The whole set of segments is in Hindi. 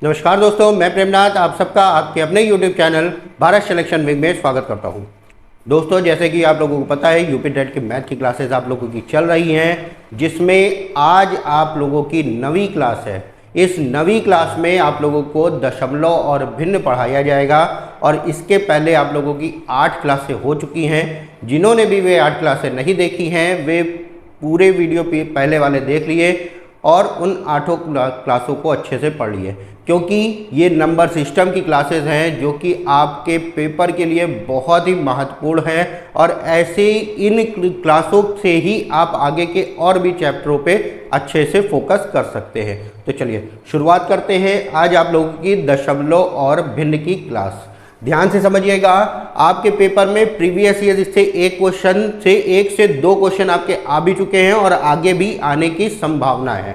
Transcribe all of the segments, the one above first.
नमस्कार दोस्तों, मैं प्रेमनाथ आप सबका आपके अपने YouTube channel Bharat selection wing में स्वागत करता हूं। दोस्तों, जैसे कि आप लोगों को पता है यूपी टेट की मैथ की क्लासेस आप लोगों की चल रही हैं, जिसमें आज आप लोगों की 9वीं क्लास है। इस 9वीं क्लास में आप लोगों को दशमलव और भिन्न पढ़ाया जाएगा और इसके पहले आप लोगों की 8 क्लासें हो चुकी हैं। जिन्होंने भी वे 8 क्लासें नहीं देखी हैं वे पूरे वीडियो पहले वाले देख लिए और उन 8 क्लासों को अच्छे से पढ़ लिए, क्योंकि ये नंबर सिस्टम की क्लासेस हैं जो कि आपके पेपर के लिए बहुत ही महत्वपूर्ण है और ऐसे इन क्लासों से ही आप आगे के और भी चैप्टरों पे अच्छे से फोकस कर सकते हैं। तो चलिए शुरुआत करते हैं आज आप लोगों की दशमलव और भिन्न की क्लास। ध्यान से समझिएगा, आपके पेपर में प्रीवियस ईयर से एक से दो क्वेश्चन आपके आ भी चुके हैं और आगे भी आने की संभावना है।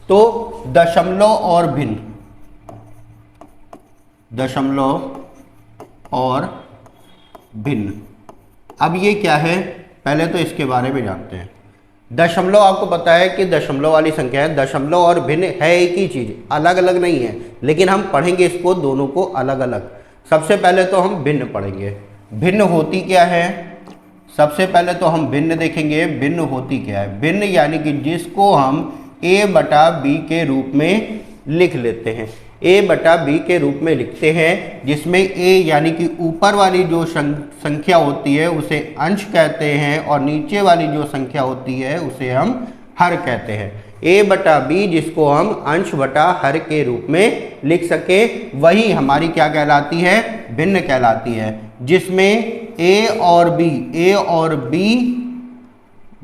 तो दशमलव और भिन्न, दशमलव और भिन्न, अब ये क्या है पहले तो इसके बारे में जानते हैं। दशमलव आपको पता है कि दशमलव वाली संख्या है। दशमलव और भिन्न है एक ही चीज, अलग अलग नहीं है, लेकिन हम पढ़ेंगे इसको दोनों को अलग अलग। सबसे पहले तो हम भिन्न पढ़ेंगे। भिन्न होती क्या है, सबसे पहले तो हम भिन्न देखेंगे। भिन्न होती क्या है? भिन्न यानी कि जिसको हम a बटा b के रूप में लिख लेते हैं। a बटा b के रूप में लिखते हैं, जिसमें a यानी कि ऊपर वाली जो संख्या होती है उसे अंश कहते हैं और नीचे वाली जो संख्या होती है उसे हम हर कहते हैं। a बटा b जिसको हम अंश बटा हर के रूप में लिख सके, वही हमारी क्या कहलाती है? भिन्न कहलाती है। जिसमें a और b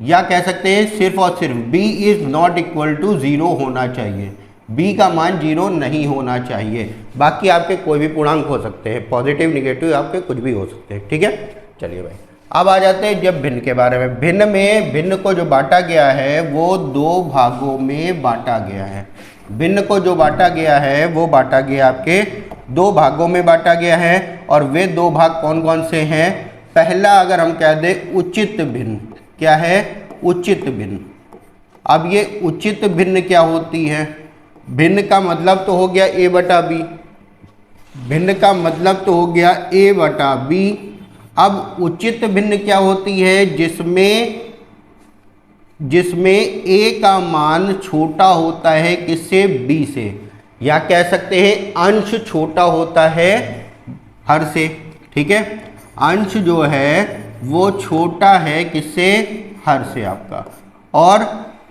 या कह सकते हैं सिर्फ और सिर्फ b is not equal to 0 होना चाहिए। b का मान 0 नहीं होना चाहिए। बाकी आपके कोई भी पूर्णांक हो सकते हैं, पॉजिटिव निगेटिव आपके कुछ भी हो सकते हैं। ठीक है, चलिए भाई अब आ जाते हैं जब भिन्न के बारे में। भिन्न को जो बांटा गया है वो 2 भागों में बांटा गया है। भिन्न को जो बांटा गया है वो बांटा गया आपके 2 भागों में बांटा गया है और वे 2 भाग कौन कौन से हैं? पहला अगर हम कह दें उचित भिन्न, क्या है? उचित भिन्न। अब ये उचित भिन्न क्या होती है? भिन्न का मतलब तो हो गया a बटा b, भिन्न का मतलब तो हो गया a बटा b। अब उचित भिन्न क्या होती है? जिसमें a का मान छोटा होता है किससे? b से, या कह सकते हैं अंश छोटा होता है हर से। ठीक है, अंश जो है वो छोटा है किससे? हर से आपका। और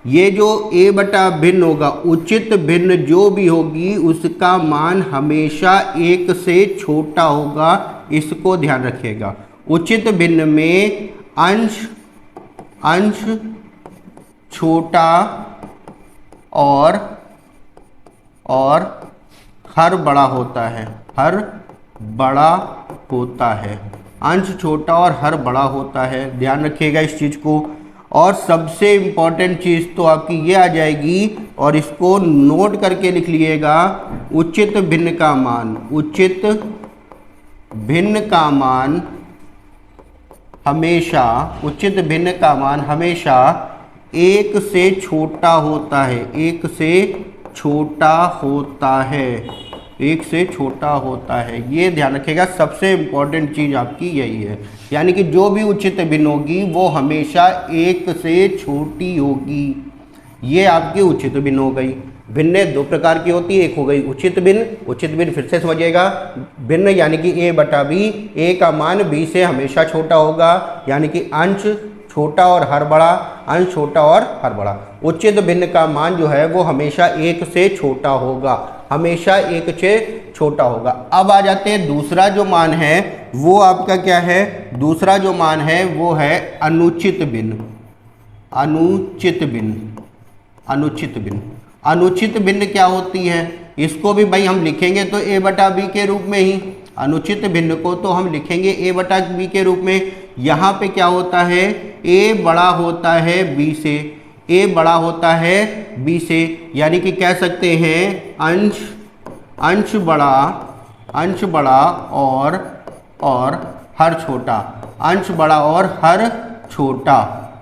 ये जो a बटा भिन्न होगा, उचित भिन्न जो भी होगी उसका मान हमेशा 1 से छोटा होगा, इसको ध्यान रखिएगा। उचित भिन्न में अंश छोटा और हर बड़ा होता है। हर बड़ा होता है, अंश छोटा और हर बड़ा होता है, ध्यान रखिएगा इस चीज़ को। और सबसे इम्पॉर्टेंट चीज़ तो आपकी ये आ जाएगी और इसको नोट करके लिख लीजिएगा। उचित भिन्न का मान, उचित भिन्न का मान हमेशा, उचित भिन्न का मान हमेशा 1 से छोटा होता है। 1 से छोटा होता है, 1 से छोटा होता है, ये ध्यान रखिएगा। सबसे इम्पॉर्टेंट चीज़ आपकी यही है, यानी कि जो भी उचित भिन्न होगी वो हमेशा 1 से छोटी होगी। ये आपकी उचित भिन्न हो गई। भिन्न 2 प्रकार की होती है, एक हो गई उचित भिन्न। उचित भिन्न फिर से समझिएगा, भिन्न यानी कि a बटा b, a का मान b से हमेशा छोटा होगा, यानी कि अंश छोटा और हर बड़ा, अंश छोटा और हर बड़ा। उचित भिन्न का मान जो है वो हमेशा 1 से छोटा होगा, हमेशा 1 से छोटा होगा। अब आ जाते हैं दूसरा जो मान है वो आपका क्या है? दूसरा जो मान है वो है अनुचित भिन्न। अनुचित भिन्न, अनुचित भिन्न, अनुचित भिन्न क्या होती है? इसको भी भाई हम लिखेंगे तो a बटा b के रूप में ही। अनुचित भिन्न को तो हम लिखेंगे a बटा b के रूप में। यहाँ पे क्या होता है? a बड़ा होता है b से, a बड़ा होता है b से, यानी कि कह सकते हैं अंश बड़ा और हर छोटा, अंश बड़ा और हर छोटा,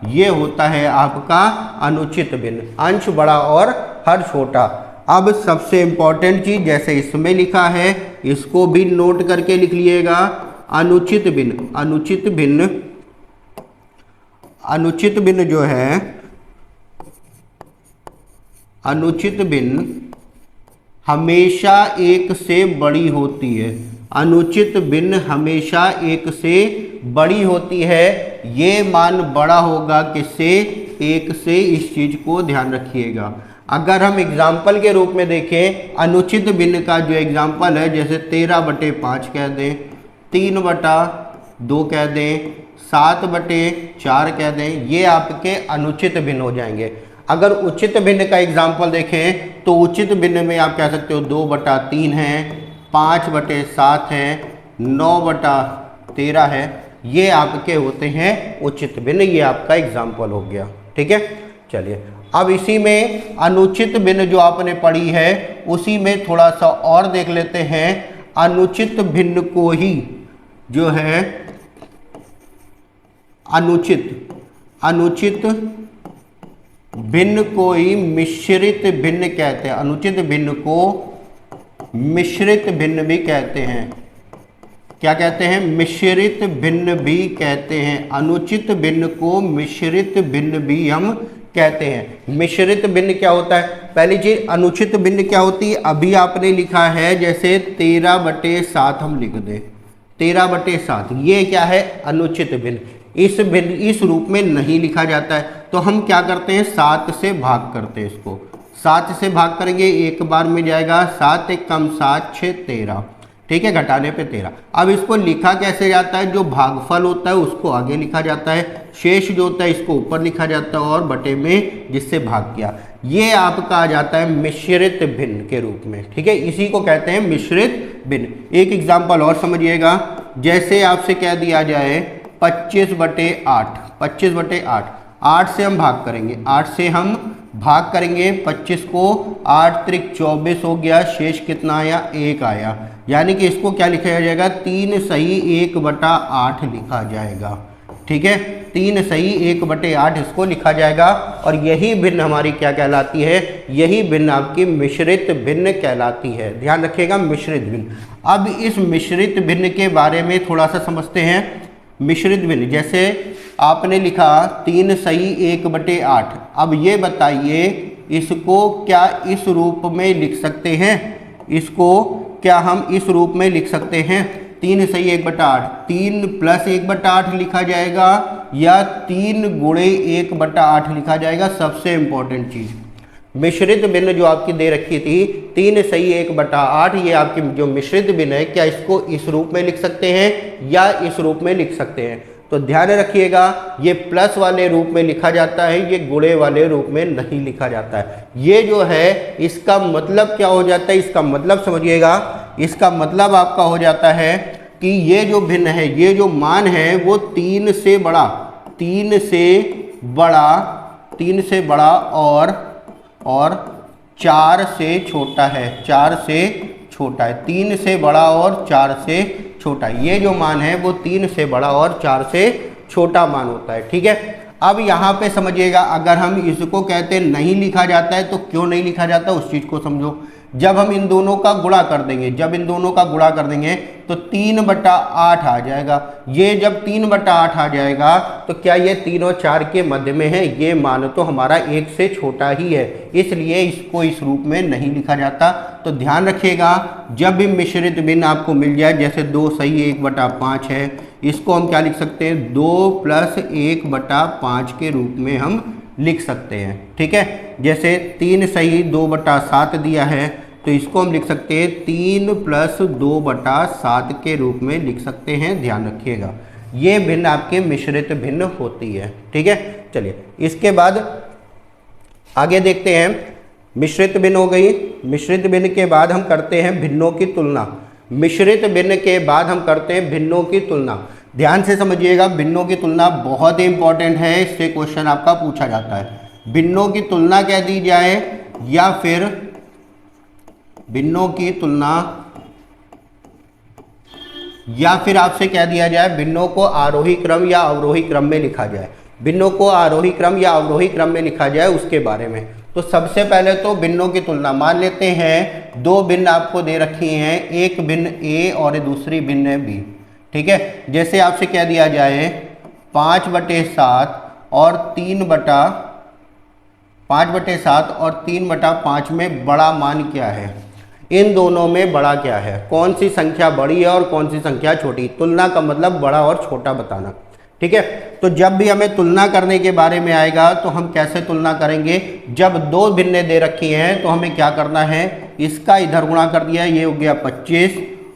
ये होता है आपका अनुचित भिन्न। अंश बड़ा और हर छोटा। अब सबसे इंपॉर्टेंट चीज, जैसे इसमें लिखा है इसको भी नोट करके लिख लीजिएगा। अनुचित भिन्न, अनुचित भिन्न, अनुचित भिन्न जो है, अनुचित भिन्न हमेशा एक से बड़ी होती है। अनुचित भिन्न हमेशा एक से बड़ी होती है। ये मान बड़ा होगा किससे? एक से। इस चीज को ध्यान रखिएगा। अगर हम एग्जाम्पल के रूप में देखें, अनुचित भिन्न का जो एग्जाम्पल है, जैसे 13/5 कह दें, 3/2 कह दें, 7/4 कह दें, ये आपके अनुचित भिन्न हो जाएंगे। अगर उचित भिन्न का एग्जाम्पल देखें तो उचित भिन्न में आप कह सकते हो 2/3 है, 5/7 है, 9/13 है। ये आपके होते हैं उचित भिन्न। ये आपका एग्जाम्पल हो गया। ठीक है, चलिए अब इसी में अनुचित भिन्न जो आपने पढ़ी है उसी में थोड़ा सा और देख लेते हैं। अनुचित भिन्न को ही जो है अनुचित भिन्न को ही मिश्रित भिन्न कहते हैं। अनुचित भिन्न को मिश्रित भिन्न भी कहते हैं। क्या कहते हैं? मिश्रित भिन्न भी कहते हैं। अनुचित भिन्न को मिश्रित भिन्न भी हम कहते हैं। मिश्रित भिन्न क्या होता है? पहली चीज, अनुचित भिन्न क्या होती है? अभी आपने लिखा है जैसे 13/7 हम लिख दें, 13/7, ये क्या है? अनुचित भिन्न। इस रूप में नहीं लिखा जाता है, तो हम क्या करते हैं? 7 से भाग करते हैं। इसको 7 से भाग करेंगे, एक बार में जाएगा 7 × 7 = 13। ठीक है, घटाने पे 13। अब इसको लिखा कैसे जाता है? जो भागफल होता है उसको आगे लिखा जाता है, शेष जो होता है इसको ऊपर लिखा जाता है और बटे में जिससे भाग किया। ये आपका आ जाता है मिश्रित भिन्न के रूप में। ठीक है, इसी को कहते हैं मिश्रित भिन्न। एक एग्जाम्पल और समझिएगा, जैसे आपसे कह दिया जाए 25/8, 25/8, 8 से हम भाग करेंगे, 8 से हम भाग करेंगे 25 को, 8 × 3 = 24 हो गया, शेष कितना आया? 1 आया। यानी कि इसको क्या लिखा जाएगा? 3 सही 1/8 लिखा जाएगा। ठीक है, 3 सही 1/8 इसको लिखा जाएगा। और यही भिन्न हमारी क्या कहलाती है? यही भिन्न आपकी मिश्रित भिन्न कहलाती है। ध्यान रखिएगा, मिश्रित भिन्न। अब इस मिश्रित भिन्न के बारे में थोड़ा सा समझते हैं। मिश्रित भिन्न, जैसे आपने लिखा 3 सही 1/8। अब ये बताइए इसको क्या इस रूप में लिख सकते हैं? इसको क्या हम इस रूप में लिख सकते हैं? 3 सही 1/8, 3 + 1/8 लिखा जाएगा या 3 × 1/8 लिखा जाएगा? सबसे इंपॉर्टेंट चीज, मिश्रित भिन्न जो आपकी दे रखी थी 3 सही 1/8, ये आपकी जो मिश्रित भिन्न है, क्या इसको इस रूप में लिख सकते हैं या इस रूप में लिख सकते हैं? तो ध्यान रखिएगा, ये प्लस वाले रूप में लिखा जाता है, ये गुणे वाले रूप में नहीं लिखा जाता है। ये जो है इसका मतलब क्या हो जाता है? इसका मतलब समझिएगा, इसका मतलब आपका हो जाता है कि ये जो भिन्न है, ये जो मान है वो 3 से बड़ा, 3 से बड़ा, 3 से बड़ा और 4 से छोटा है, 4 से छोटा है। 3 से बड़ा और 4 से छोटा, ये जो मान है वो 3 से बड़ा और 4 से छोटा मान होता है। ठीक है, अब यहाँ पे समझिएगा, अगर हम इसको कहते नहीं लिखा जाता है तो क्यों नहीं लिखा जाता उस चीज़ को समझो। जब हम इन दोनों का गुणा कर देंगे, जब इन दोनों का गुणा कर देंगे तो 3/8 आ जाएगा। ये जब 3/8 आ जाएगा तो क्या ये 3 और 4 के मध्य में है? ये मान तो हमारा 1 से छोटा ही है, इसलिए इसको इस रूप में नहीं लिखा जाता। तो ध्यान रखिएगा, जब भी मिश्रित भिन्न आपको मिल जाए, जैसे 2 सही 1/5 है, इसको हम क्या लिख सकते हैं? 2 + 1/5 के रूप में हम लिख सकते हैं। ठीक है, जैसे 3 सही 2/7 दिया है तो इसको हम लिख सकते हैं 3 + 2/7 के रूप में लिख सकते हैं। ध्यान रखिएगा, ये भिन्न आपके मिश्रित भिन्न होती है। ठीक है, चलिए इसके बाद आगे देखते हैं। मिश्रित भिन्न हो गई। मिश्रित भिन्न के बाद हम करते हैं भिन्नों की तुलना। मिश्रित भिन्न के बाद हम करते हैं भिन्नों की तुलना। ध्यान से समझिएगा, भिन्नों की तुलना बहुत ही इंपॉर्टेंट है, इससे क्वेश्चन आपका पूछा जाता है। भिन्नों की तुलना कह दी जाए या फिर भिन्नों की तुलना, या फिर आपसे कह दिया जाए भिन्नों को आरोही क्रम या अवरोही क्रम में लिखा जाए। भिन्नों को आरोही क्रम या अवरोही क्रम में लिखा जाए उसके बारे में। तो सबसे पहले तो भिन्नों की तुलना मान लेते हैं। दो भिन्न आपको दे रखी हैं, एक भिन्न ए और दूसरी भिन्न बी। ठीक है, जैसे आपसे कह दिया जाए 5/7 और 3/5 में बड़ा मान क्या है, इन दोनों में बड़ा क्या है, कौन सी संख्या बड़ी है और कौन सी संख्या छोटी। तुलना का मतलब बड़ा और छोटा बताना। ठीक है, तो जब भी हमें तुलना करने के बारे में आएगा तो हम कैसे तुलना करेंगे, जब दो भिन्ने दे रखी हैं तो हमें क्या करना है, इसका इधर गुणा कर दिया, ये हो गया 25,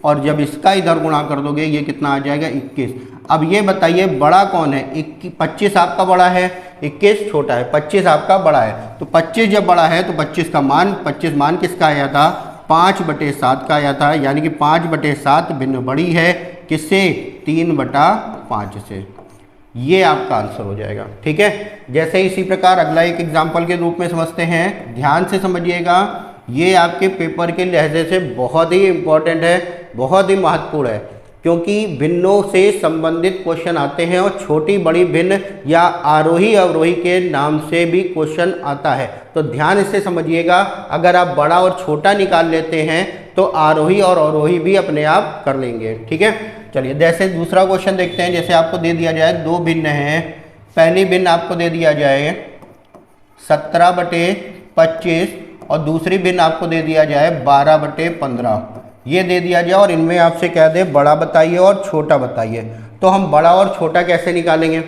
और जब इसका इधर गुणा कर दोगे ये कितना आ जाएगा 21। अब ये बताइए बड़ा कौन है, 25 आपका बड़ा है, 21 छोटा है, 25 आपका बड़ा है। तो 25 जब बड़ा है तो 25 मान किसका आया था, 5/7 का आया था, यानी कि 5/7 भिन्न बड़ी है किससे, 3/5 से। ये आपका आंसर हो जाएगा। ठीक है, जैसे इसी प्रकार अगला एक एग्जाम्पल के रूप में समझते हैं, ध्यान से समझिएगा। ये आपके पेपर के लहजे से बहुत ही इम्पोर्टेंट है, बहुत ही महत्वपूर्ण है, क्योंकि भिन्नों से संबंधित क्वेश्चन आते हैं और छोटी बड़ी भिन्न या आरोही अवरोही के नाम से भी क्वेश्चन आता है। तो ध्यान से समझिएगा, अगर आप बड़ा और छोटा निकाल लेते हैं तो आरोही और अवरोही भी अपने आप कर लेंगे। ठीक है, चलिए जैसे दूसरा क्वेश्चन देखते हैं। जैसे आपको दे दिया जाए दो भिन्न हैं, पहली भिन्न आपको दे दिया जाए 17/25 और दूसरी भिन्न आपको दे दिया जाए 12/15, ये दे दिया जाए और इनमें आपसे कह दे बड़ा बताइए और छोटा बताइए। तो हम बड़ा और छोटा कैसे निकालेंगे।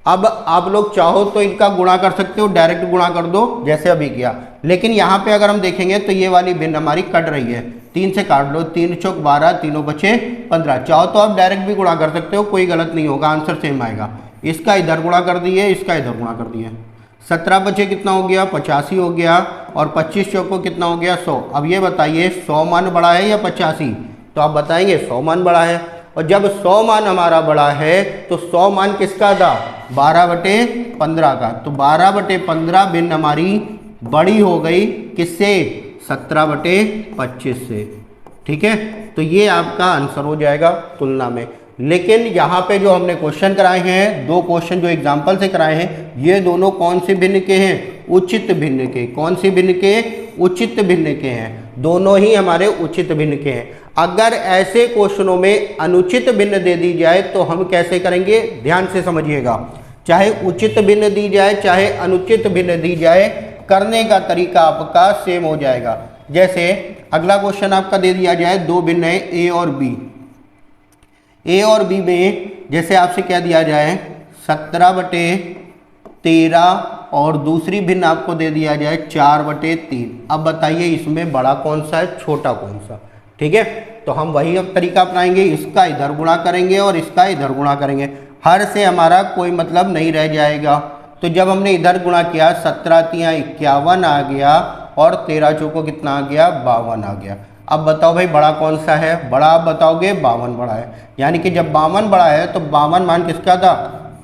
अब आप लोग चाहो तो इनका गुणा कर सकते हो, डायरेक्ट गुणा कर दो जैसे अभी किया, लेकिन यहाँ पे अगर हम देखेंगे तो ये वाली भिन्न हमारी कट रही है, 3 से काट लो, 3 चौक 12, तीनों बचे 15। चाहो तो आप डायरेक्ट भी गुणा कर सकते हो, कोई गलत नहीं होगा, आंसर सेम आएगा। इसका इधर गुणा कर दिए, इसका इधर गुणा कर दिए, 17 बचे कितना हो गया, 85 हो गया, और 25 चौको कितना हो गया 100। अब ये बताइए 100 मान बड़ा है या 85, तो आप बताएंगे 100 मान बड़ा है। और जब 100 मान हमारा बड़ा है तो 100 मान किसका था, 12/15 का। तो 12/15 भिन्न हमारी बड़ी हो गई किससे, 17/25 से। ठीक है, तो ये आपका आंसर हो जाएगा तुलना में। लेकिन यहाँ पे जो हमने क्वेश्चन कराए हैं, दो क्वेश्चन जो एग्जाम्पल से कराए हैं, ये दोनों कौन से भिन्न के हैं, उचित भिन्न के। कौन से भिन्न के, उचित भिन्न के हैं, दोनों ही हमारे उचित भिन्न के हैं। अगर ऐसे क्वेश्चनों में अनुचित भिन्न दे दी जाए तो हम कैसे करेंगे, ध्यान से समझिएगा। चाहे उचित भिन्न दी जाए चाहे अनुचित भिन्न दी जाए, करने का तरीका आपका सेम हो जाएगा। जैसे अगला क्वेश्चन आपका दे दिया जाए, दो भिन्न है ए और बी। ए और बी में जैसे आपसे क्या दिया जाए 17/13 और दूसरी भिन्न आपको दे दिया जाए 4/3। अब बताइए इसमें बड़ा कौन सा है, छोटा कौन सा। ठीक है, तो हम वही अब तरीका अपनाएंगे, इसका इधर गुणा करेंगे और इसका इधर गुणा करेंगे, हर से हमारा कोई मतलब नहीं रह जाएगा। तो जब हमने इधर गुणा किया 17 × 51 आ गया और 13 चौको कितना आ गया, 52 आ गया। अब बताओ भाई बड़ा कौन सा है, बड़ा आप बताओगे 52 बड़ा है, यानी कि जब 52 बड़ा है तो 52 मान किसका था,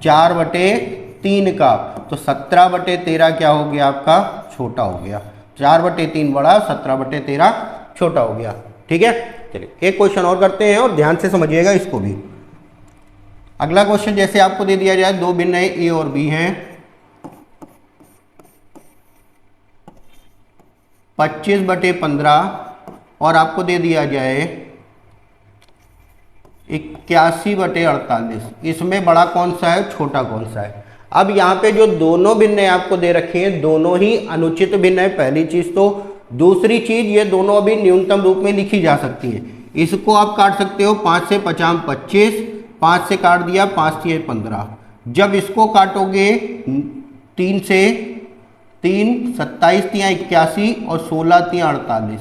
4/3 का। तो 17/13 क्या हो गया आपका, छोटा हो गया। 4/3 बड़ा, 17/13 छोटा हो गया। ठीक है, चलिए एक क्वेश्चन और करते हैं और ध्यान से समझिएगा इसको भी। अगला क्वेश्चन जैसे आपको दे दिया जाए, दो भिन्न ए और बी हैं, 25/15 और आपको दे दिया जाए 81/48। इसमें बड़ा कौन सा है, छोटा कौन सा है। अब यहाँ पे जो दोनों भिन्न आपको दे रखे हैं दोनों ही अनुचित भिन्न है, पहली चीज तो। दूसरी चीज ये दोनों अभी न्यूनतम रूप में लिखी जा सकती है। इसको आप काट सकते हो, 5 से 50 25, 5 से काट दिया, 5 से 15। जब इसको काटोगे 3 से 3, 27 × 81 और 16 × 48।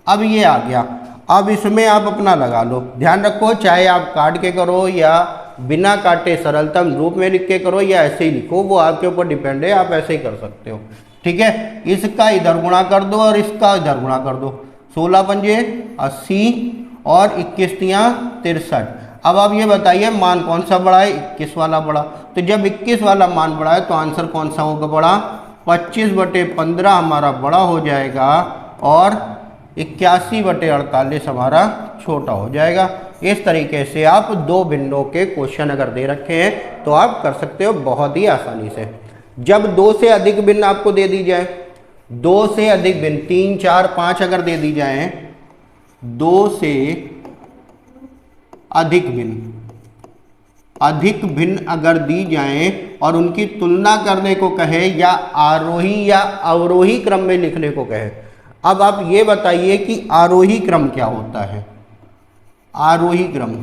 अब ये आ गया। अब इसमें आप अपना लगा लो, ध्यान रखो, चाहे आप काट के करो या बिना काटे सरलतम रूप में लिख के करो या ऐसे ही लिखो, वो आपके ऊपर डिपेंड है, आप ऐसे ही कर सकते हो। ठीक है, इसका इधर गुणा कर दो और इसका इधर गुणा कर दो, 16 × 5 = 80 और 21 × 3 = 63। अब आप ये बताइए मान कौन सा बड़ा है, 21 वाला बड़ा। तो जब 21 वाला मान बड़ा है तो आंसर कौन सा होगा बड़ा, 25/15 हमारा बड़ा हो जाएगा और 81/48 हमारा छोटा हो जाएगा। इस तरीके से आप दो भिन्नों के क्वेश्चन अगर दे रखे हैं तो आप कर सकते हो बहुत ही आसानी से। जब दो से अधिक भिन्न आपको दे दी जाए 2 से अधिक भिन्न, 3 4 5 अगर दे दी जाए, 2 से अधिक भिन्न, अधिक भिन्न अगर दी जाए और उनकी तुलना करने को कहे या आरोही या अवरोही क्रम में लिखने को कहे। अब आप ये बताइए कि आरोही क्रम क्या होता है। आरोही क्रम,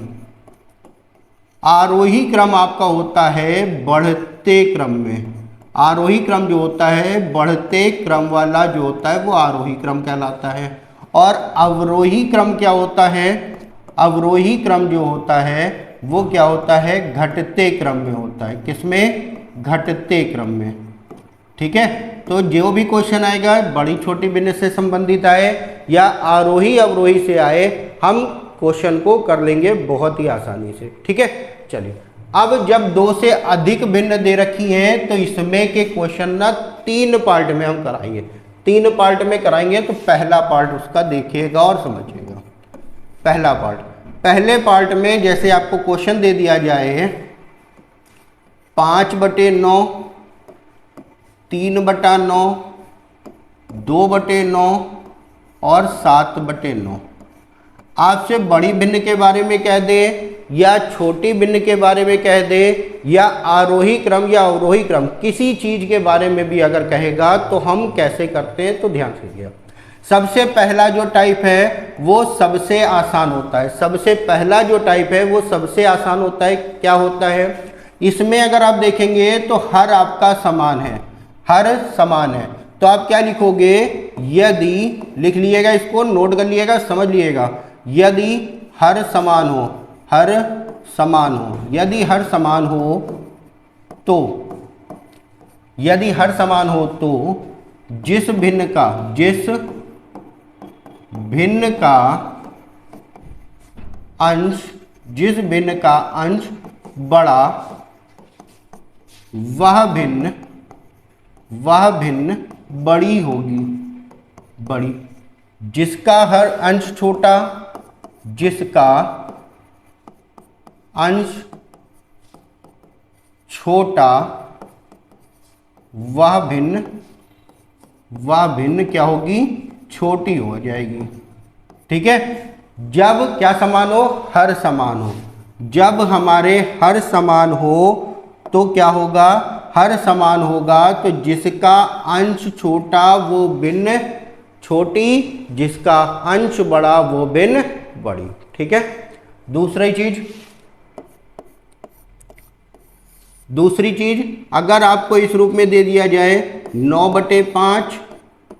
आरोही क्रम आपका होता है बढ़ते क्रम में। आरोही क्रम जो होता है, बढ़ते क्रम वाला जो होता है वो आरोही क्रम कहलाता है। और अवरोही क्रम क्या होता है, अवरोही क्रम जो होता है वो क्या होता है, घटते क्रम में होता है। किसमें, घटते क्रम में। ठीक है, तो जो भी क्वेश्चन आएगा बड़ी छोटी भिन्न से संबंधित आए या आरोही अवरोही से आए, हम क्वेश्चन को कर लेंगे बहुत ही आसानी से। ठीक है, चलिए अब जब 2 से अधिक भिन्न दे रखी हैं तो इसमें के क्वेश्चन ना 3 पार्ट में हम कराएंगे, 3 पार्ट में कराएंगे। तो पहला पार्ट उसका देखिएगा और समझिएगा। पहला पार्ट, पहले पार्ट में जैसे आपको क्वेश्चन दे दिया जाए 5/9, 3/9, 2/9 और 7/9, आपसे बड़ी भिन्न के बारे में कह दे या छोटी भिन्न के बारे में कह दे या आरोही क्रम या अवरोही क्रम, किसी चीज के बारे में भी अगर कहेगा तो हम कैसे करते हैं, तो ध्यान दीजिए। सबसे पहला जो टाइप है वो सबसे आसान होता है। सबसे पहला जो टाइप है वो सबसे आसान होता है। क्या होता है, इसमें अगर आप देखेंगे तो हर आपका समान है, हर समान है। तो आप क्या लिखोगे, यदि, लिख लिएगा, इसको नोट कर लिएगा, समझ लिएगा। यदि हर समान हो, हर समान हो, यदि हर समान हो तो, यदि हर समान हो तो जिस भिन्न का, जिस भिन्न का अंश, जिस भिन्न का अंश बड़ा, वह भिन्न बड़ी होगी, बड़ी। जिसका हर अंश छोटा, जिसका अंश छोटा, वह भिन्न क्या होगी, छोटी हो जाएगी। ठीक है, जब क्या समान हो, हर समान हो। जब हमारे हर समान हो तो क्या होगा, हर समान होगा तो जिसका अंश छोटा वो भिन्न छोटी, जिसका अंश बड़ा वो भिन्न बड़ी। ठीक है, दूसरी चीज अगर आपको इस रूप में दे दिया जाए 9/5,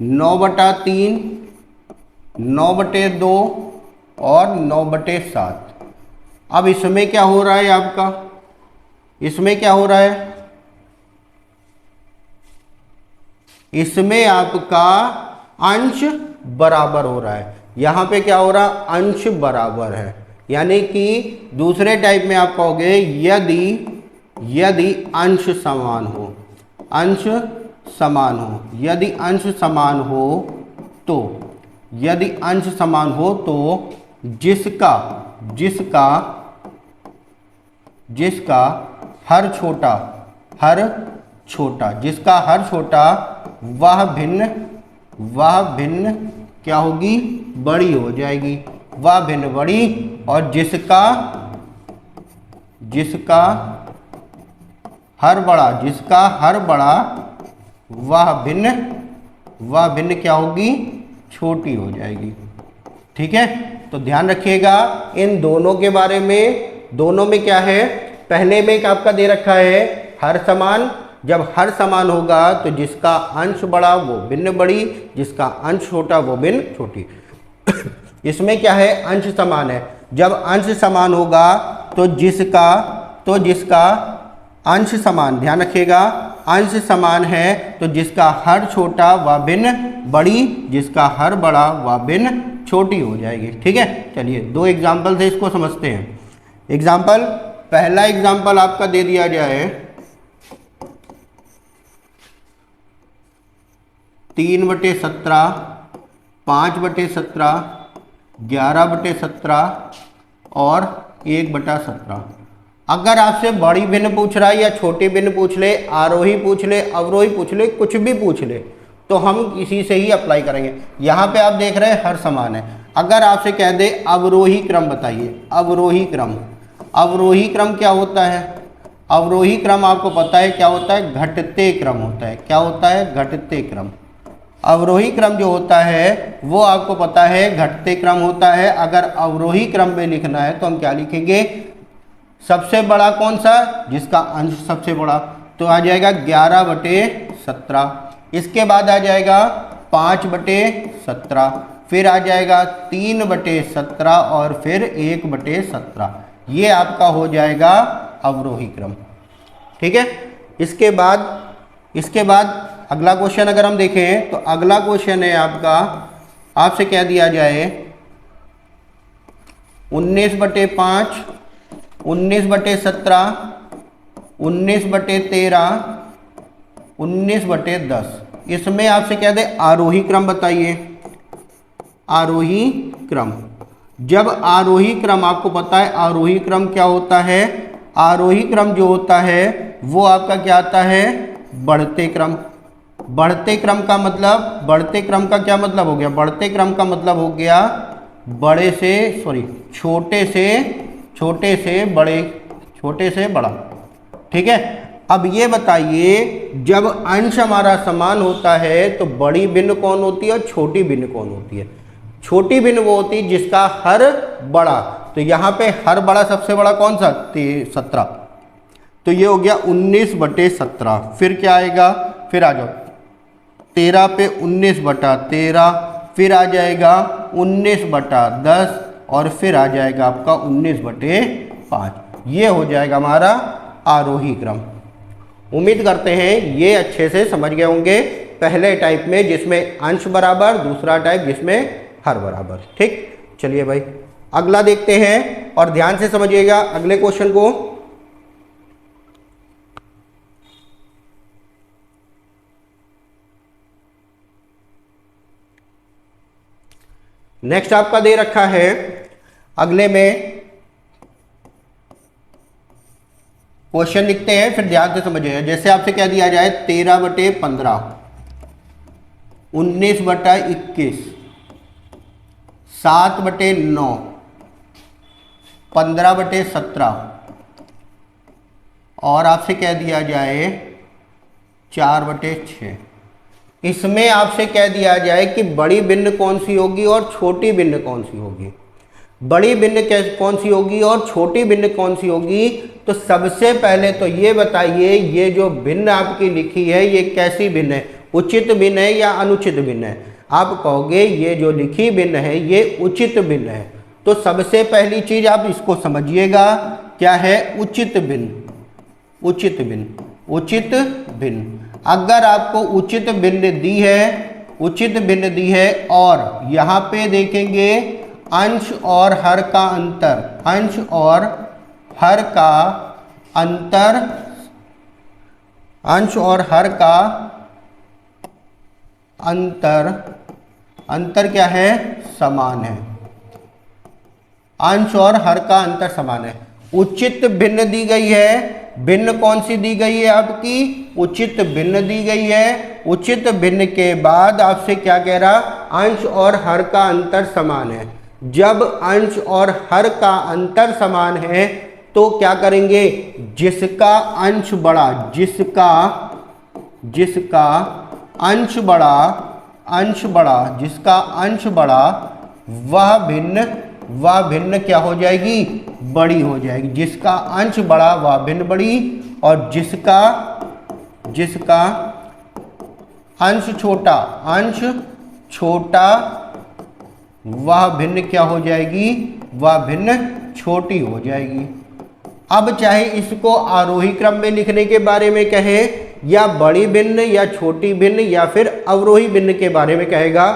9/3, 9/2 और 9/7, अब इसमें क्या हो रहा है आपका, इसमें क्या हो रहा है, इसमें आपका अंश बराबर हो रहा है। यहां पे क्या हो रहा, अंश बराबर है। यानी कि दूसरे टाइप में आप कहोगे यदि अंश समान हो, अंश समान हो, यदि अंश समान हो तो, यदि अंश समान हो तो जिसका हर छोटा, जिसका हर छोटा वह भिन्न क्या होगी, बड़ी हो जाएगी, वह भिन्न बड़ी। और जिसका हर बड़ा वह भिन्न क्या होगी, छोटी हो जाएगी। ठीक है, तो ध्यान रखिएगा इन दोनों के बारे में। दोनों में क्या है, पहले में एक आपका दे रखा है हर समान। जब हर समान होगा तो जिसका अंश बड़ा वो भिन्न बड़ी, जिसका अंश छोटा वो भिन्न छोटी। इसमें क्या है, अंश समान है। जब अंश समान होगा तो जिसका अंश समान, ध्यान रखिएगा, अंश समान है तो जिसका हर छोटा वह भिन्न बड़ी, जिसका हर बड़ा वह भिन्न छोटी हो जाएगी। ठीक है, चलिए 2 एग्जाम्पल से इसको समझते हैं। एग्जाम्पल, पहला एग्जाम्पल आपका दे दिया जाए 3/17, 5/17, 11/17 और 1/17। अगर आपसे बड़ी भिन्न पूछ रहा है या छोटी भिन्न पूछ ले, आरोही पूछ ले, अवरोही पूछ ले, कुछ भी पूछ ले, तो हम इसी से ही अप्लाई करेंगे। यहाँ पे आप देख रहे हैं हर समान है। अगर आपसे कह दे अवरोही क्रम बताइए, अवरोही क्रम, अवरोही क्रम क्या होता है? अवरोही क्रम आपको पता है क्या होता है? घटते क्रम होता है। क्या होता है? घटते क्रम। अवरोही क्रम जो होता है वो आपको पता है घटते क्रम होता है। अगर अवरोही क्रम में लिखना है तो हम क्या लिखेंगे? सबसे बड़ा कौन सा? जिसका अंश सबसे बड़ा, तो आ जाएगा 11/17। इसके बाद आ जाएगा 5/17, फिर आ जाएगा 3/17 और फिर 1/17। ये आपका हो जाएगा अवरोही क्रम। ठीक है। इसके बाद अगला क्वेश्चन अगर हम देखें तो अगला क्वेश्चन है आपका, आपसे क्या दिया जाए? 19/5, 19/17, 19/13, 19/10। इसमें आपसे क्या दे? आरोही क्रम बताइए। आरोही क्रम। जब आरोही क्रम आपको पता है आरोही क्रम क्या होता है? आरोही क्रम जो होता है वो आपका क्या आता है? बढ़ते क्रम। बढ़ते क्रम का मतलब, बढ़ते क्रम का क्या मतलब हो गया? बढ़ते क्रम का मतलब हो गया बड़े से, सॉरी, छोटे से बड़े, छोटे से बड़ा। ठीक है। अब ये बताइए जब अंश हमारा समान होता है तो बड़ी भिन्न कौन होती है और छोटी भिन्न कौन होती है? छोटी भिन्न वो होती है जिसका हर बड़ा, तो यहाँ पे हर बड़ा सबसे बड़ा कौन सा? 17। तो ये हो गया 19/17। फिर क्या आएगा? फिर आ जाओ 13 पे 19/13, फिर आ जाएगा 19/10 और फिर आ जाएगा आपका 19/5। ये हो जाएगा हमारा आरोही क्रम। उम्मीद करते हैं ये अच्छे से समझ गए होंगे पहले टाइप में जिसमें अंश बराबर, दूसरा टाइप जिसमें हर बराबर। ठीक, चलिए भाई अगला देखते हैं और ध्यान से समझिएगा अगले क्वेश्चन को। नेक्स्ट आपका दे रखा है अगले में, क्वेश्चन लिखते हैं फिर ध्यान से समझिएगा। जैसे आपसे क्या दिया जाए? 13/15, 19/21, 7/9, 15/17 और आपसे क्या दिया जाए? 4/6। इसमें आपसे कह दिया जाए कि बड़ी भिन्न कौन सी होगी और छोटी भिन्न कौन सी होगी। बड़ी भिन्न कौन सी होगी और छोटी भिन्न कौन सी होगी? तो सबसे पहले तो ये बताइए ये जो भिन्न आपकी लिखी है ये कैसी भिन्न है? उचित भिन्न है या अनुचित भिन्न है? आप कहोगे ये जो लिखी भिन्न है ये उचित भिन्न है। तो सबसे पहली चीज आप इसको समझिएगा, क्या है? उचित भिन्न। उचित भिन्न, उचित भिन्न। अगर आपको उचित भिन्न दी है, उचित भिन्न दी है और यहाँ पे देखेंगे अंश और हर का अंतर, अंश और हर का अंतर, अंश और हर का अंतर, अंतर क्या है? समान है। अंश और हर का अंतर समान है। उचित भिन्न दी गई है। भिन्न कौन सी दी गई है आपकी? उचित भिन्न दी गई है। उचित भिन्न के बाद आपसे क्या कह रहा? अंश और हर का अंतर समान है। जब अंश और हर का अंतर समान है तो क्या करेंगे? जिसका अंश बड़ा, जिसका अंश बड़ा, अंश बड़ा, जिसका अंश बड़ा वह भिन्न क्या हो जाएगी? बड़ी हो जाएगी। जिसका अंश बड़ा वह भिन्न बड़ी और जिसका अंश छोटा, अंश छोटा वह भिन्न क्या हो जाएगी? वह भिन्न छोटी हो जाएगी। अब चाहे इसको आरोही क्रम में लिखने के बारे में कहे या बड़ी भिन्न या छोटी भिन्न या फिर अवरोही भिन्न के बारे में कहेगा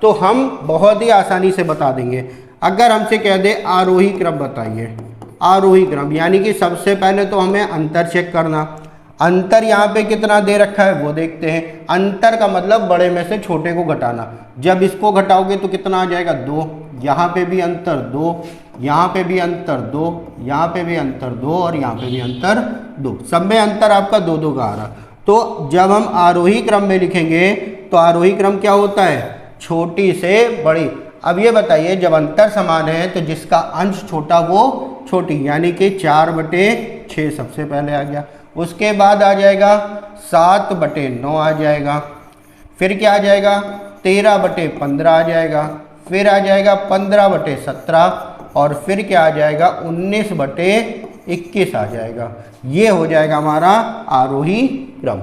तो हम बहुत ही आसानी से बता देंगे। अगर हमसे कह दे आरोही क्रम बताइए, आरोही क्रम यानी कि सबसे पहले तो हमें अंतर चेक करना। अंतर यहाँ पे कितना दे रखा है वो देखते हैं। अंतर का मतलब बड़े में से छोटे को घटाना। जब इसको घटाओगे तो कितना आ जाएगा? 2। यहाँ पे भी अंतर 2, यहाँ पे भी अंतर 2, यहाँ पे भी अंतर 2 और यहाँ पे भी अंतर 2। सब में अंतर आपका 2 2 का आ रहा। तो जब हम आरोही क्रम में लिखेंगे तो आरोही क्रम क्या होता है, छोटी से बड़ी। अब ये बताइए जब अंतर समान है तो जिसका अंश छोटा वो छोटी, यानी कि 4/6 सबसे पहले आ गया। उसके बाद आ जाएगा 7/9 आ जाएगा, फिर क्या आ जाएगा 13/15 आ जाएगा, फिर आ जाएगा 15/17 और फिर क्या आ जाएगा 19/21 आ जाएगा। ये हो जाएगा हमारा आरोही क्रम।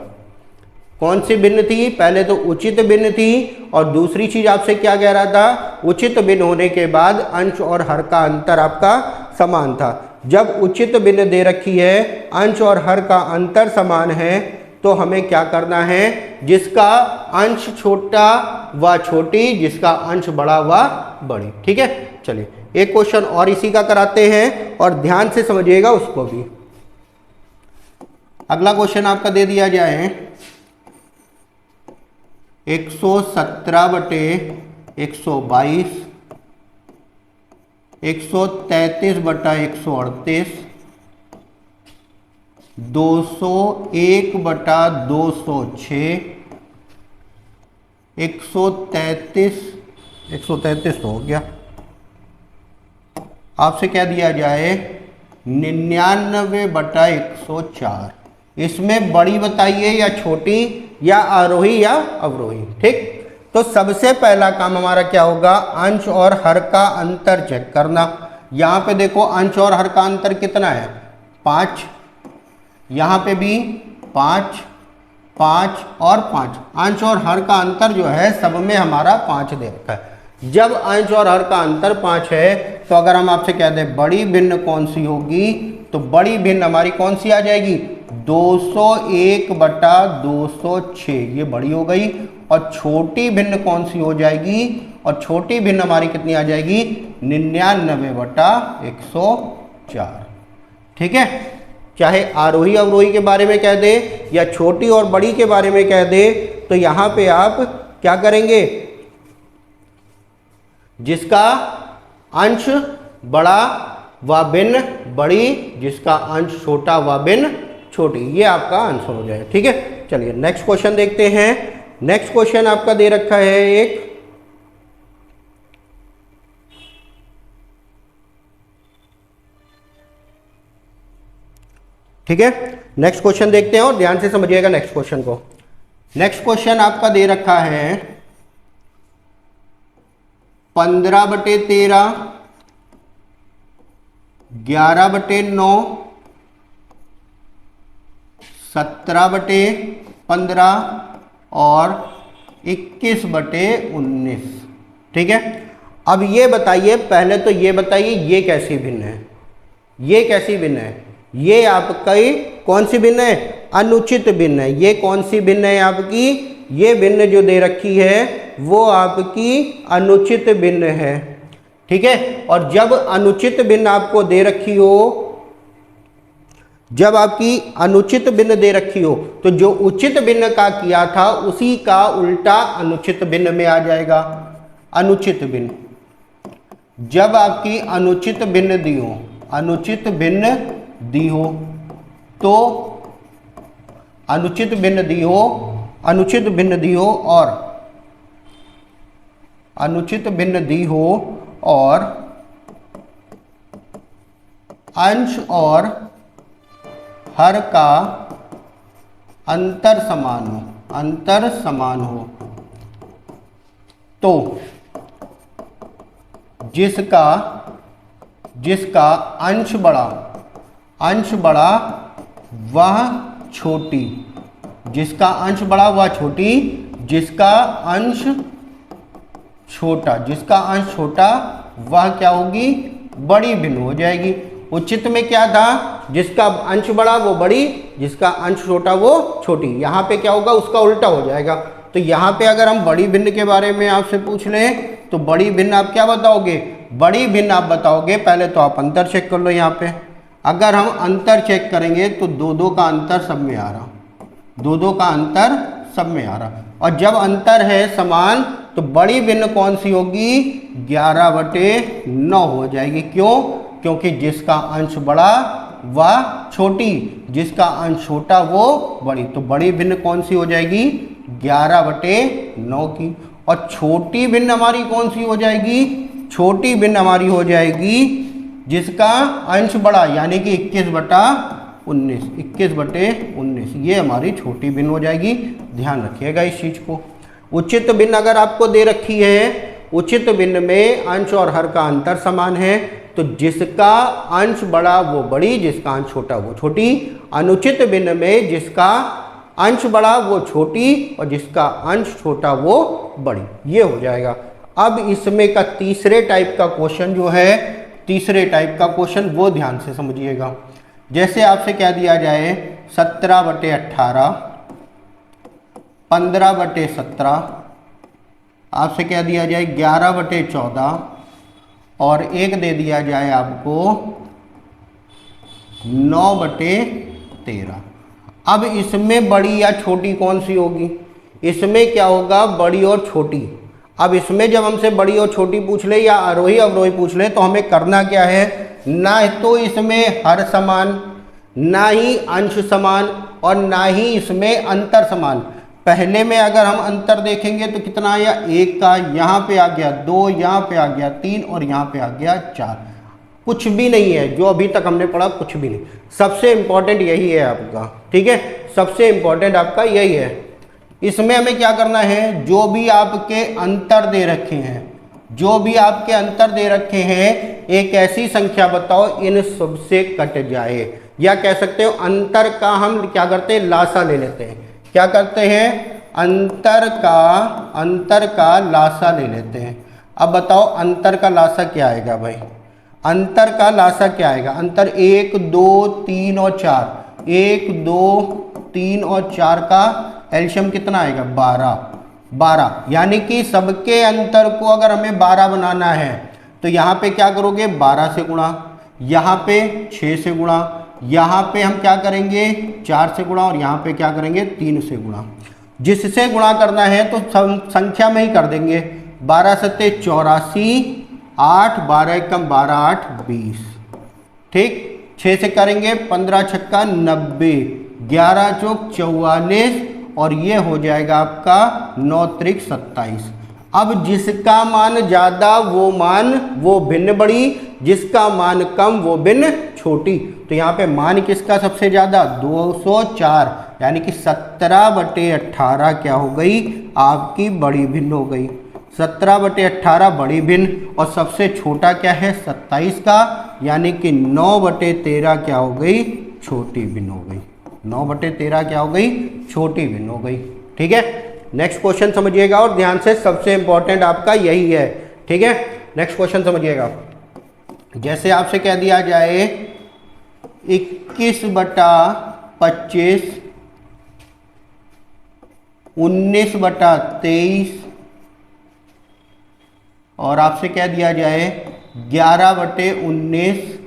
कौन सी भिन्न थी, पहले तो उचित भिन्न थी, और दूसरी चीज आपसे क्या कह रहा था, उचित भिन्न होने के बाद अंश और हर का अंतर आपका समान था। जब उचित भिन्न दे रखी है, अंश और हर का अंतर समान है, तो हमें क्या करना है, जिसका अंश छोटा व छोटी, जिसका अंश बड़ा व बड़ी। ठीक है, चलिए एक क्वेश्चन और इसी का कराते हैं और ध्यान से समझिएगा उसको भी। अगला क्वेश्चन आपका दे दिया जाए 117/122, 133/138, 201/206, 133 तो हो गया। आपसे क्या दिया जाए 99/104। इसमें बड़ी बताइए या छोटी, या आरोही या अवरोही। ठीक, तो सबसे पहला काम हमारा क्या होगा, अंश और हर का अंतर चेक करना। यहां पे देखो अंश और हर का अंतर कितना है 5, यहां पे भी 5, 5 और 5। अंश और हर का अंतर जो है सब में हमारा 5 दे रखा है। जब अंश और हर का अंतर 5 है, तो अगर हम आपसे कह दें बड़ी भिन्न कौन सी होगी, तो बड़ी भिन्न हमारी कौन सी आ जाएगी 201/206, ये बड़ी हो गई। और छोटी भिन्न कौन सी हो जाएगी, और छोटी भिन्न हमारी कितनी आ जाएगी 99/104। ठीक है, चाहे आरोही अवरोही के बारे में कह दे या छोटी और बड़ी के बारे में कह दे, तो यहां पे आप क्या करेंगे, जिसका अंश बड़ा व भिन्न बड़ी, जिसका अंश छोटा व भिन्न छोटी, ये आपका आंसर हो जाए। ठीक है, चलिए नेक्स्ट क्वेश्चन देखते हैं। नेक्स्ट क्वेश्चन आपका दे रखा है एक, ठीक है, नेक्स्ट क्वेश्चन देखते हैं और ध्यान से समझिएगा नेक्स्ट क्वेश्चन को। नेक्स्ट क्वेश्चन आपका दे रखा है 15/13, 11/9, 17/15 और 21/19। ठीक है, अब ये बताइए, पहले तो ये बताइए ये कैसी भिन्न है, ये कैसी भिन्न है, ये आपकी कौन सी भिन्न है, अनुचित भिन्न है। ये कौन सी भिन्न है आपकी, ये भिन्न जो दे रखी है वो आपकी अनुचित भिन्न है। ठीक है, और जब अनुचित भिन्न आपको दे रखी हो, जब आपकी अनुचित भिन्न दे रखी हो, तो जो उचित भिन्न का किया था उसी का उल्टा अनुचित भिन्न में आ जाएगा। अनुचित भिन्न, जब आपकी अनुचित भिन्न दी हो, अनुचित भिन्न दी हो, तो अनुचित भिन्न दी हो, अनुचित भिन्न दी हो और अनुचित भिन्न दी हो और अंश और हर का अंतर समान हो, अंतर समान हो, तो जिसका अंश बड़ा वह छोटी, जिसका अंश बड़ा वह छोटी, जिसका अंश छोटा वह क्या होगी, बड़ी भिन्न हो जाएगी। उचित में क्या था, जिसका अंश बड़ा वो बड़ी, जिसका अंश छोटा वो छोटी। यहाँ पे क्या होगा, उसका उल्टा हो जाएगा। तो यहाँ पे अगर हम बड़ी भिन्न के बारे में आपसे पूछ लें, तो बड़ी भिन्न आप क्या बताओगे, बड़ी भिन्न आप बताओगे, पहले तो आप अंतर चेक कर लो। यहाँ पे अगर हम अंतर चेक करेंगे तो 2-2 का अंतर सब में आ रहा, 2-2 का अंतर सब में आ रहा। और जब अंतर है समान, तो बड़ी भिन्न कौन सी होगी, 11/9 हो जाएगी। क्यों, क्योंकि जिसका अंश बड़ा वह छोटी, जिसका अंश छोटा वो बड़ी, तो बड़ी भिन्न कौन सी हो जाएगी 11/9 की। और छोटी भिन्न हमारी कौन सी हो जाएगी? छोटी भिन्न हमारी हो जाएगी जिसका अंश बड़ा, यानी कि 21/19, 21/19 ये हमारी छोटी भिन्न हो जाएगी। ध्यान रखिएगा इस चीज को। उचित भिन्न अगर आपको दे रखी है, उचित भिन्न में अंश और हर का अंतर समान है, तो जिसका अंश बड़ा वो बड़ी, जिसका अंश छोटा वो छोटी। अनुचित भिन्न में जिसका अंश बड़ा वो छोटी और जिसका अंश छोटा वो बड़ी, ये हो जाएगा। अब इसमें का तीसरे टाइप का क्वेश्चन जो है, तीसरे टाइप का क्वेश्चन वो ध्यान से समझिएगा। जैसे आपसे क्या दिया जाए 17/18, 15/17, आपसे क्या दिया जाए 11/14 और एक दे दिया जाए आपको 9/13। अब इसमें बड़ी या छोटी कौन सी होगी? इसमें क्या होगा? बड़ी और छोटी। अब इसमें जब हमसे बड़ी और छोटी पूछ ले या आरोही अवरोही पूछ ले तो हमें करना क्या है? ना तो इसमें हर समान, ना ही अंश समान और ना ही इसमें अंतर समान। पहले में अगर हम अंतर देखेंगे तो कितना आया? 1 का, यहाँ पे आ गया 2, यहाँ पे आ गया 3 और यहाँ पे आ गया 4। कुछ भी नहीं है जो अभी तक हमने पढ़ा, कुछ भी नहीं। सबसे इंपॉर्टेंट यही है आपका, ठीक है, सबसे इंपॉर्टेंट आपका यही है। इसमें हमें क्या करना है? जो भी आपके अंतर दे रखे हैं, जो भी आपके अंतर दे रखे हैं, एक ऐसी संख्या बताओ इन सबसे कट जाए, या कह सकते हो अंतर का हम क्या करते हैं? लासा ले लेते हैं। क्या करते हैं? अंतर का लासा ले लेते हैं। अब बताओ अंतर का लासा क्या आएगा भाई? अंतर का लासा क्या आएगा? अंतर 1, 2, 3 और 4, 1, 2, 3 और 4 का एलशियम कितना आएगा? 12। यानी कि सबके अंतर को अगर हमें 12 बनाना है तो यहाँ पे क्या करोगे? 12 से गुणा, यहाँ पे 6 से गुणा, यहाँ पे हम क्या करेंगे? 4 से गुणा और यहाँ पे क्या करेंगे? 3 से गुणा। जिससे गुणा करना है तो संख्या में ही कर देंगे। 12 सत्ते 84, 8, 12 एकम 12, 8, 20। ठीक, 6 से करेंगे 15 छक्का 90, 11 चौक 44 और ये हो जाएगा आपका 9 त्रिक 27। अब जिसका मान ज़्यादा वो भिन्न बड़ी, जिसका मान कम वो भिन्न छोटी। तो यहाँ पे मान किसका सबसे ज़्यादा? 204, यानी कि 17/18 क्या हो गई? आपकी बड़ी भिन्न हो गई। 17/18 बड़ी भिन्न और सबसे छोटा क्या है? 27 का, यानी कि 9/13 क्या हो गई? छोटी भिन्न हो गई। 9/13 क्या हो गई? छोटी भिन्न हो गई। ठीक है, नेक्स्ट क्वेश्चन समझिएगा और ध्यान से, सबसे इंपॉर्टेंट आपका यही है। ठीक है, नेक्स्ट क्वेश्चन समझिएगा। जैसे आपसे कह दिया जाए 21/25, 19/23 और आपसे कह दिया जाए 11/19।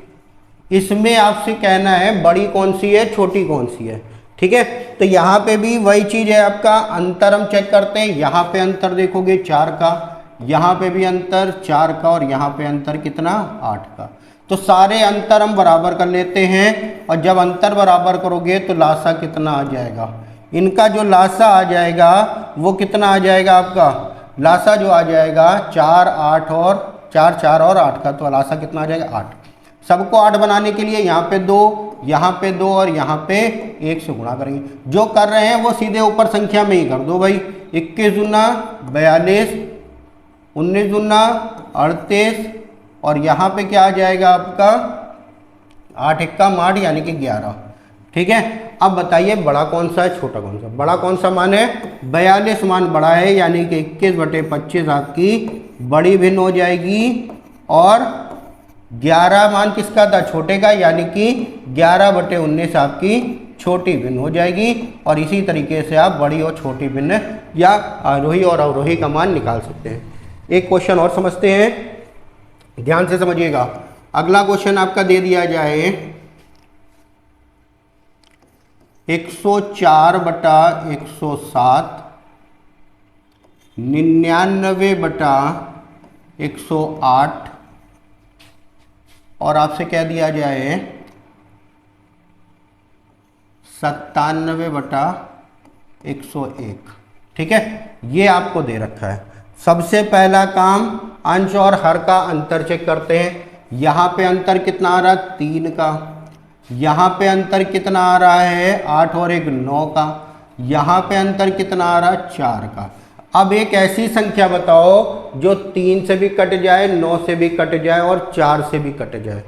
इसमें आपसे कहना है बड़ी कौन सी है, छोटी कौन सी है। ठीक है, तो यहाँ पे भी वही चीज़ है आपका, अंतर हम चेक करते हैं। यहाँ पे अंतर देखोगे 4 का, यहाँ पे भी अंतर 4 का और यहाँ पे अंतर कितना? 8 का। तो सारे अंतर हम बराबर कर लेते हैं और जब अंतर बराबर करोगे तो लासा कितना आ जाएगा? इनका जो लासा आ जाएगा वो कितना आ जाएगा आपका? लासा जो आ जाएगा 4, 8 और 4, 4 और 8 का, तो लासा कितना आ जाएगा? 8। सबको 8 बनाने के लिए यहाँ पे 2, यहाँ पे 2 और यहाँ पे 1 से गुणा करेंगे। जो कर रहे हैं वो सीधे ऊपर संख्या में ही कर दो भाई। 21 दूना 42, 19 दूना 38 और यहाँ पे क्या आ जाएगा आपका? 8 1 का 8 यानी कि 11। ठीक है, अब बताइए बड़ा कौन सा है, छोटा कौन सा? बड़ा कौन सा मान है? 42 मान बड़ा है, यानी कि 21/25 आपकी बड़ी भिन्न हो जाएगी और 11 मान किसका था? छोटे का, यानी कि 11/19 आपकी छोटी भिन्न हो जाएगी। और इसी तरीके से आप बड़ी और छोटी भिन्न या आरोही और अवरोही का मान निकाल सकते हैं। एक क्वेश्चन और समझते हैं, ध्यान से समझिएगा। अगला क्वेश्चन आपका दे दिया जाए 104/107, 99/108 और आपसे कह दिया जाए 97/101। ठीक है, ये आपको दे रखा है। सबसे पहला काम अंश और हर का अंतर चेक करते हैं। यहाँ पे अंतर कितना आ रहा है 3 का, यहाँ पे अंतर कितना आ रहा है 8 और 1 9 का, यहाँ पे अंतर कितना आ रहा है 4 का। अब एक ऐसी संख्या बताओ जो 3 से भी कट जाए, 9 से भी कट जाए और 4 से भी कट जाए,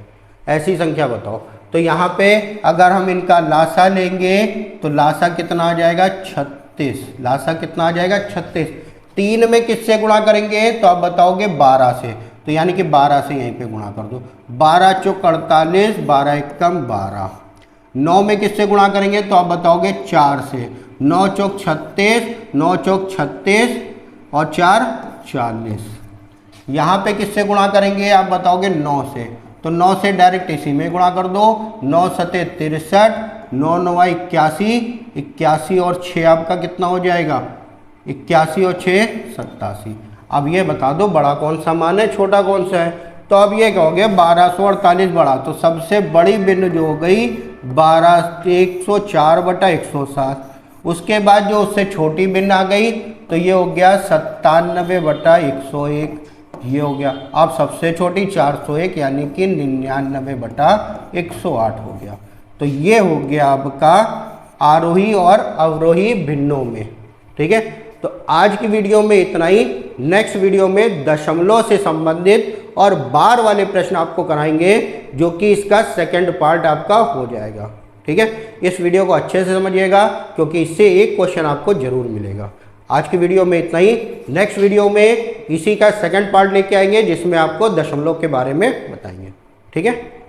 ऐसी संख्या बताओ। तो यहाँ पे अगर हम इनका लासा लेंगे तो लासा कितना आ जाएगा 36, लासा कितना आ जाएगा 36। 3 में किससे गुणा करेंगे तो आप बताओगे 12 से, तो यानी कि 12 से यहीं पे गुणा कर दो। 12 चौक 48, 12 एकम 12। 9 में किससे गुणा करेंगे तो आप बताओगे 4 से, 9 चौक 36, 9 चौक 36 और 4 40। यहाँ पे किससे गुणा करेंगे आप बताओगे 9 से, तो 9 से डायरेक्ट इसी में गुणा कर दो। 9 सते 63, 9 9 81, 81 और 6 आपका कितना हो जाएगा 81 और 6 87। अब ये बता दो बड़ा कौन सा मान है छोटा कौन सा है। तो अब ये कहोगे 1248 बड़ा, तो सबसे बड़ी भिन्न जो हो गई 104/107। उसके बाद जो उससे छोटी भिन्न आ गई तो ये हो गया 97/101, ये हो गया। अब सबसे छोटी 401 यानी कि 99/108 हो गया। तो ये हो गया आपका आरोही और अवरोही भिन्नों में। ठीक है, तो आज की वीडियो में इतना ही। नेक्स्ट वीडियो में दशमलव से संबंधित और बार वाले प्रश्न आपको कराएंगे, जो कि इसका सेकंड पार्ट आपका हो जाएगा। ठीक है, इस वीडियो को अच्छे से समझिएगा क्योंकि इससे एक क्वेश्चन आपको जरूर मिलेगा। आज की वीडियो में इतना ही। नेक्स्ट वीडियो में इसी का सेकंड पार्ट लेके आएंगे जिसमें आपको दशमलव के बारे में बताएंगे। ठीक है।